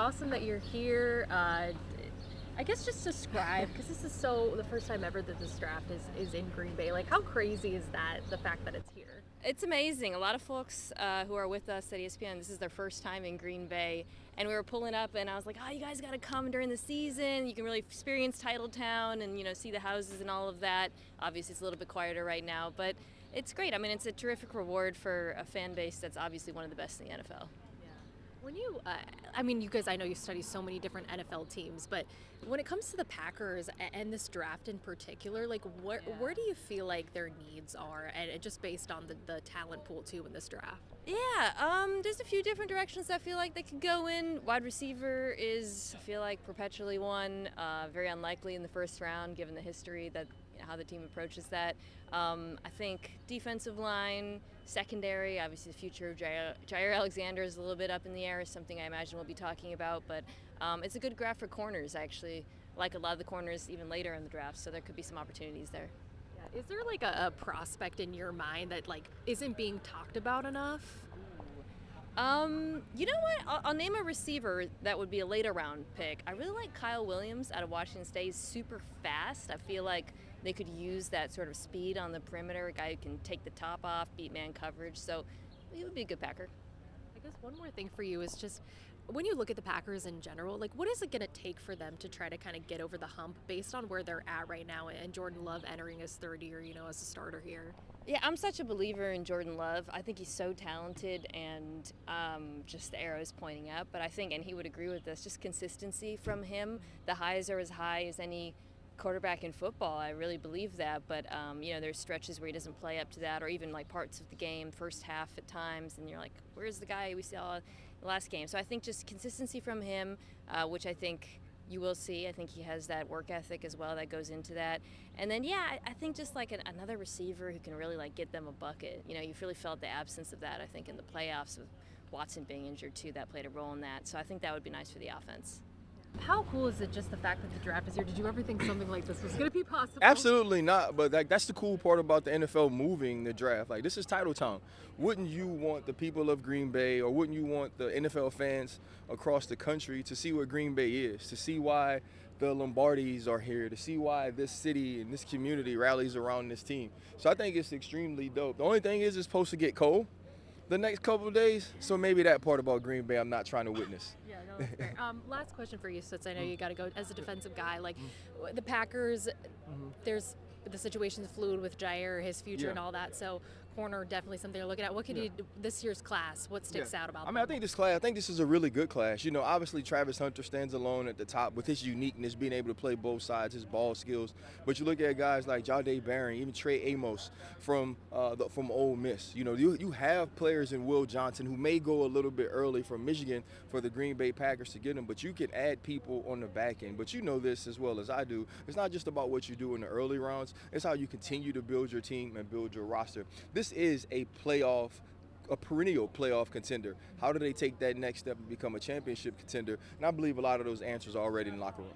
awesome that you're here. I guess just describe, because this is the first time ever that this draft is in Green Bay. Like, how crazy is that, the fact that it's here? It's amazing. A lot of folks who are with us at ESPN, this is their first time in Green Bay. And we were pulling up and I was like, oh, you guys got to come during the season. You can really experience Titletown and, see the houses and all of that. Obviously, it's a little bit quieter right now, but it's great. I mean, it's a terrific reward for a fan base that's obviously one of the best in the NFL. When you, you guys, I know you study so many different NFL teams, but when it comes to the Packers and this draft in particular, like where do you feel like their needs are, and just based on the talent pool too in this draft? Yeah, there's a few different directions I feel like they could go in. Wide receiver is, I feel like, perpetually one. Very unlikely in the first round, given the history that how the team approaches that. I think defensive line, secondary, obviously the future of Jair Alexander is a little bit up in the air, is something I imagine we'll be talking about, but it's a good draft for corners. I actually like a lot of the corners even later in the draft, so there could be some opportunities there. Yeah. Is there like a prospect in your mind that like isn't being talked about enough? You know what? I'll name a receiver that would be a later round pick. I really like Kyle Williams out of Washington State. He's super fast. I feel like they could use that sort of speed on the perimeter, a guy who can take the top off, beat man coverage. So he would be a good Packer. I guess one more thing for you is just when you look at the Packers in general, like what is it going to take for them to try to kind of get over the hump based on where they're at right now and Jordan Love entering his third year, as a starter here? Yeah, I'm such a believer in Jordan Love. I think he's so talented and just the arrow is pointing up. But I think, and he would agree with this, just consistency from him. The highs are as high as any quarterback in football. I really believe that. But, there's stretches where he doesn't play up to that, or even like parts of the game, first half at times. And you're like, where's the guy we saw the last game? So I think just consistency from him, which I think you will see. I think he has that work ethic as well that goes into that. And then, I think just like another receiver who can really like get them a bucket. You've really felt the absence of that, I think, in the playoffs with Watson being injured too. That played a role in that. So I think that would be nice for the offense. How cool is it just the fact that the draft is here? Did you ever think something like this was going to be possible? Absolutely not, but that's the cool part about the NFL moving the draft. Like, this is Titletown. Wouldn't you want the people of Green Bay, or wouldn't you want the NFL fans across the country to see what Green Bay is, to see why the Lombardis are here, to see why this city and this community rallies around this team? So I think it's extremely dope. The only thing is it's supposed to get cold the next couple of days, so maybe that part about Green Bay I'm not trying to witness. Yeah, no, that's fair. Last question for you, since I know you got to go as a defensive guy. Like, the Packers, there's the situation's fluid with Jair, his future and all that. So, corner definitely something you're looking at. What could you do this year's class? What sticks out about them? I think this is a really good class. Obviously Travis Hunter stands alone at the top with his uniqueness, being able to play both sides, his ball skills. But you look at guys like Jahdae Barron, even Trey Amos from Ole Miss. You have players in Will Johnson who may go a little bit early from Michigan for the Green Bay Packers to get him, but you can add people on the back end. But you know this as well as I do. It's not just about what you do in the early rounds. It's how you continue to build your team and build your roster. This is a perennial playoff contender. How do they take that next step and become a championship contender? And I believe a lot of those answers are already in the locker room.